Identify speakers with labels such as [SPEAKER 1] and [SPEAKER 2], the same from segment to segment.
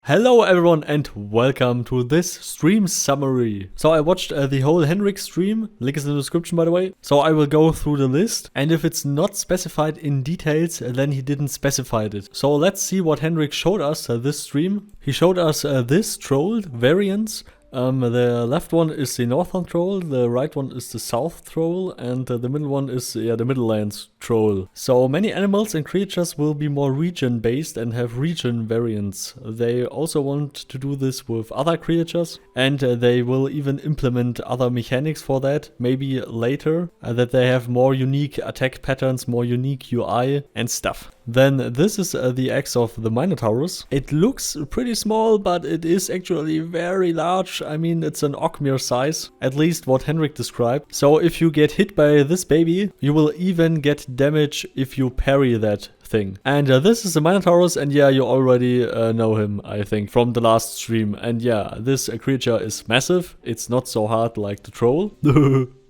[SPEAKER 1] Hello everyone and welcome to this stream summary. So I watched the whole Henrik stream, link is in the description by the way. So I will go through the list, and if it's not specified in details, then he didn't specify it. So let's see what Henrik showed us this stream. He showed us this troll variants. The left one is the northern troll, the right one is the south troll, and the middle one is the Middlelands troll. So many animals and creatures will be more region based and have region variants. They also want to do this with other creatures, and they will even implement other mechanics for that, maybe later, that they have more unique attack patterns, more unique UI and stuff. Then this is the axe of the Minotaurus. It looks pretty small, but it is actually very large. I mean, it's an Ogmir size, at least what Henrik described. So if you get hit by this baby, you will even get damage if you parry that thing. And this is the Minotaurus, and yeah, you already know him, I think, from the last stream. And yeah, this creature is massive. It's not so hard like the troll.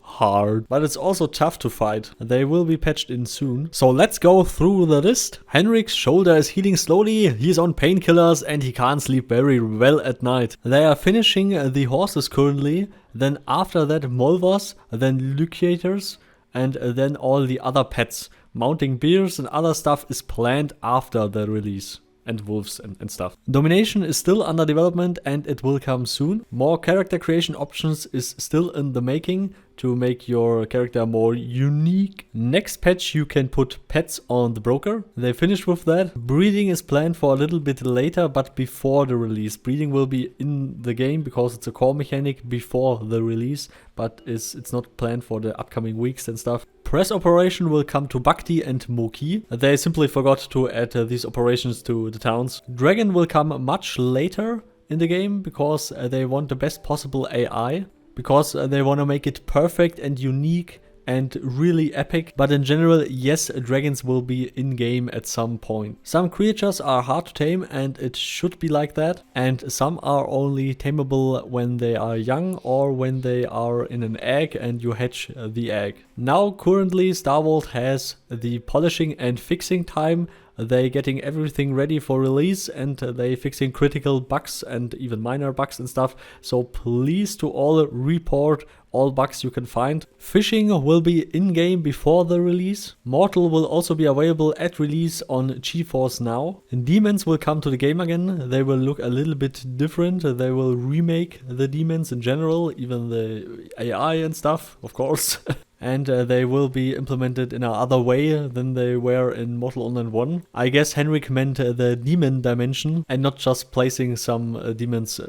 [SPEAKER 1] Hard, but it's also tough to fight. They will be patched in soon. So let's go through the list. Henrik's shoulder is healing slowly, he's on painkillers and he can't sleep very well at night. They are finishing the horses currently, then after that Molvas, then Luciators, and then all the other pets. Mounting bears and other stuff is planned after the release. And wolves and stuff. Domination is still under development and it will come soon. More character creation options is still in the making to make your character more unique. Next patch you can put pets on the broker. They finished with that. Breeding is planned for a little bit later, but before the release. Breeding will be in the game because it's a core mechanic before the release, but it's not planned for the upcoming weeks and stuff. Press operation will come to Bhakti and Moki. They simply forgot to add these operations to the towns. Dragon will come much later in the game because they want the best possible AI. Because they want to make it perfect and unique and really epic. But in general, yes, dragons will be in-game at some point. Some creatures are hard to tame and it should be like that. And some are only tameable when they are young or when they are in an egg and you hatch the egg. Now currently Star Vault has the polishing and fixing time. They getting everything ready for release and they fixing critical bugs and even minor bugs and stuff. So please to all report all bugs you can find. Fishing will be in-game before the release. Mortal will also be available at release on GeForce Now. And demons will come to the game again. They will look a little bit different. They will remake the demons in general, even the AI and stuff, of course. And they will be implemented in another way than they were in Mortal Online 1. I guess Henrik meant the demon dimension and not just placing some demons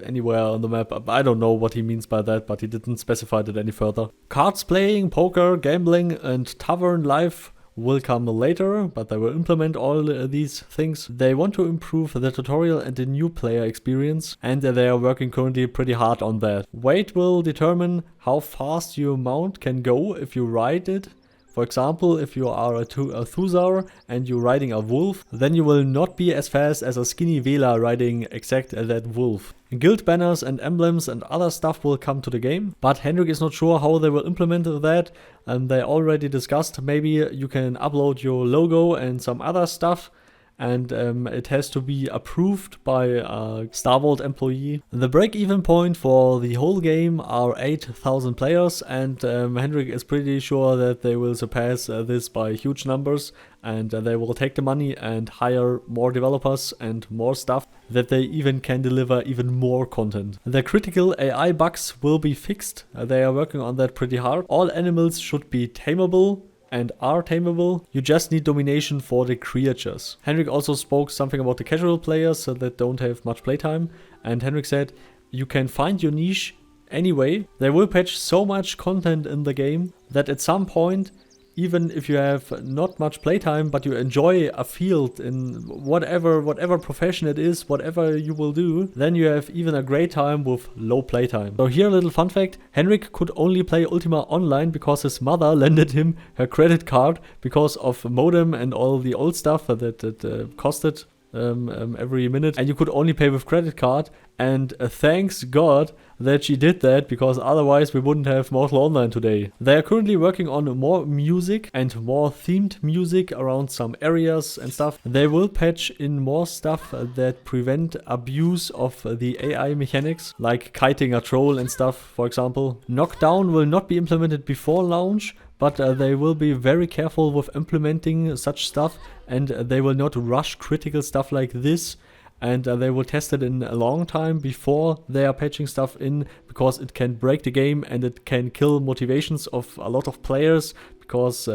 [SPEAKER 1] anywhere on the map. I don't know what he means by that, but he didn't specify it any further. Cards playing, poker, gambling and tavern life will come later, but they will implement all these things. They want to improve the tutorial and the new player experience, and they are working currently pretty hard on that. Weight will determine how fast your mount can go if you ride it. For example, if you are a Thuzar and you're riding a wolf, then you will not be as fast as a skinny Vela riding exact that wolf. Guild banners and emblems and other stuff will come to the game, but Henrik is not sure how they will implement that. They already discussed maybe you can upload your logo and some other stuff. And it has to be approved by a Star Vault employee. The break-even point for the whole game are 8,000 players, and Henrik is pretty sure that they will surpass this by huge numbers, and they will take the money and hire more developers and more stuff, that they even can deliver even more content. The critical AI bugs will be fixed. They are working on that pretty hard. All animals should be tameable and are tameable. You just need domination for the creatures. Henrik also spoke something about the casual players that don't have much playtime, and Henrik said you can find your niche anyway. They will patch so much content in the game that at some point, even if you have not much playtime but you enjoy a field in whatever profession it is, whatever you will do, then you have even a great time with low playtime. So here a little fun fact, Henrik could only play Ultima Online because his mother lended him her credit card because of modem and all the old stuff that costed every minute, and you could only pay with credit card. And thanks God that she did that, because otherwise we wouldn't have Mortal Online today. They are currently working on more music and more themed music around some areas and stuff. They will patch in more stuff that prevent abuse of the AI mechanics, like kiting a troll and stuff, for example. Knockdown will not be implemented before launch, but they will be very careful with implementing such stuff, and they will not rush critical stuff like this. And they will test it in a long time before they are patching stuff in, because it can break the game and it can kill motivations of a lot of players, because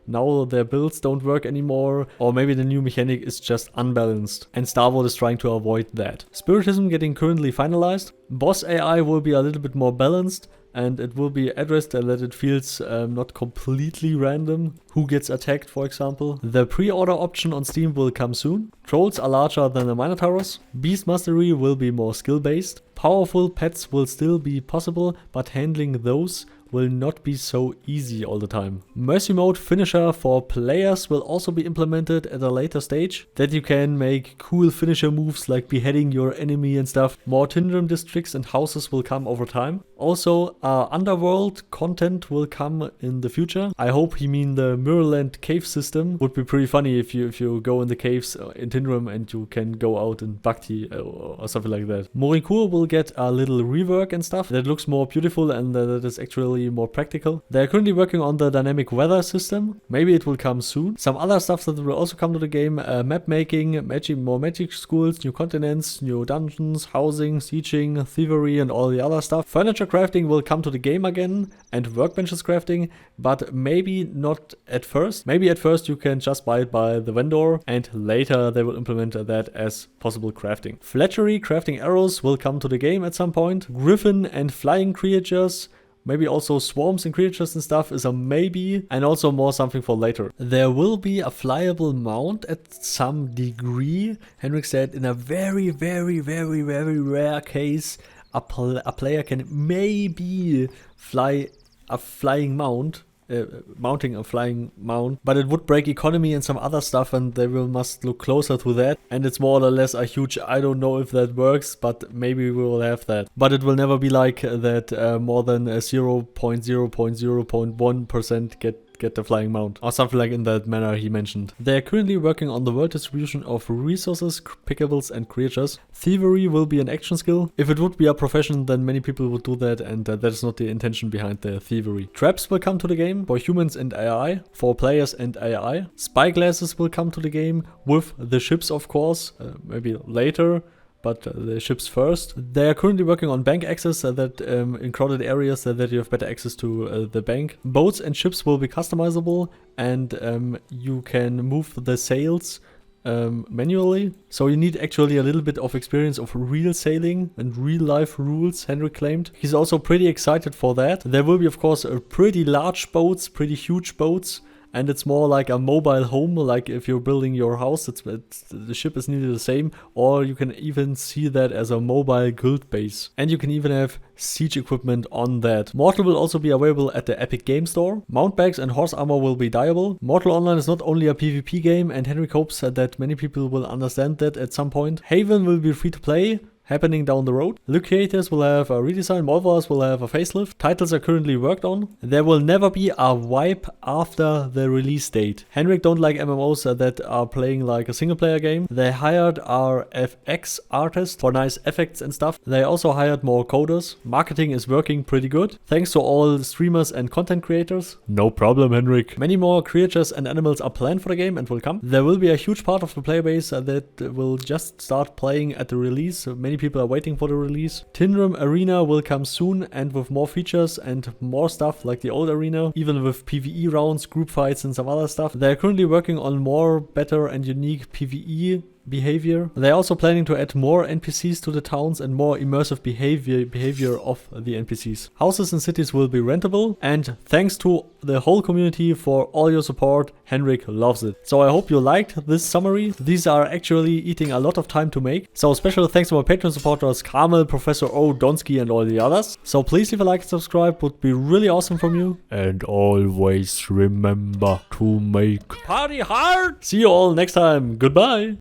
[SPEAKER 1] now their builds don't work anymore, or maybe the new mechanic is just unbalanced, and Star Wars is trying to avoid that. Spiritism getting currently finalized. Boss AI will be a little bit more balanced, and it will be addressed that it feels not completely random who gets attacked, for example. The pre-order option on Steam will come soon. Trolls are larger than the Minotauros. Beast Mastery will be more skill-based. Powerful pets will still be possible, but handling those will not be so easy all the time. Mercy Mode finisher for players will also be implemented at a later stage, that you can make cool finisher moves like beheading your enemy and stuff. More Tindrum districts and houses will come over time. Also, underworld content will come in the future. I hope he mean the Mirrorland cave system. Would be pretty funny if you go in the caves in Tindrum and you can go out in Bhakti or something like that. Morinkur will get a little rework and stuff that looks more beautiful and that is actually more practical. They are currently working on the dynamic weather system. Maybe it will come soon. Some other stuff that will also come to the game: map making, more magic schools, new continents, new dungeons, housing, sieging, thievery, and all the other stuff. Furniture crafting will come to the game again, and workbenches crafting, but maybe not at first. Maybe at first you can just buy it by the vendor, and later they will implement that as possible crafting. Fletchery crafting arrows will come to the game at some point. Griffin and flying creatures, maybe also swarms and creatures and stuff, is a maybe, and also more something for later. There will be a flyable mount at some degree. Henrik said in a very, very, very, very rare case, a player can maybe fly a flying mount. Mounting a flying mount, but it would break economy and some other stuff, and they must look closer to that. And it's more or less a huge, I don't know if that works, but maybe we will have that. But it will never be like that more than 0.0.0.1% get the flying mount, or something like in that manner he mentioned. They are currently working on the world distribution of resources, pickables, and creatures. Thievery will be an action skill. If it would be a profession, then many people would do that, and that is not the intention behind the thievery. Traps will come to the game for humans and AI, for players and AI. Spyglasses will come to the game with the ships, of course, maybe later, but the ships first. They are currently working on bank access, that in crowded areas that you have better access to the bank. Boats and ships will be customizable, and you can move the sails manually. So you need actually a little bit of experience of real sailing and real life rules, Henrik claimed. He's also pretty excited for that. There will be, of course, pretty large boats, pretty huge boats. And it's more like a mobile home, like if you're building your house, the ship is nearly the same, or you can even see that as a mobile guild base. And you can even have siege equipment on that. Mortal will also be available at the Epic Game Store. Mount bags and horse armor will be dyeable. Mortal Online is not only a PvP game, and Henrik hopes that many people will understand that at some point. Haven will be free to play, happening down the road. Luciators will have a redesign, Molvars will have a facelift. Titles are currently worked on. There will never be a wipe after the release date. Henrik don't like MMOs that are playing like a single player game. They hired our FX artists for nice effects and stuff. They also hired more coders. Marketing is working pretty good. Thanks to all streamers and content creators. No problem, Henrik. Many more creatures and animals are planned for the game and will come. There will be a huge part of the player base that will just start playing at the release. Many people are waiting for the release. Tindrum Arena will come soon, and with more features and more stuff like the old arena, even with PvE rounds, group fights, and some other stuff. They are currently working on more, better, and unique PvE behavior. They're also planning to add more NPCs to the towns and more immersive behavior of the NPCs. Houses and cities will be rentable, and thanks to the whole community for all your support. Henrik loves it. So I hope you liked this summary. These are actually eating a lot of time to make. So special thanks to my Patreon supporters Carmel, Professor O, Donski, and all the others. So please leave a like and subscribe, would be really awesome from you. And always remember to make party hard. See you all next time. Goodbye.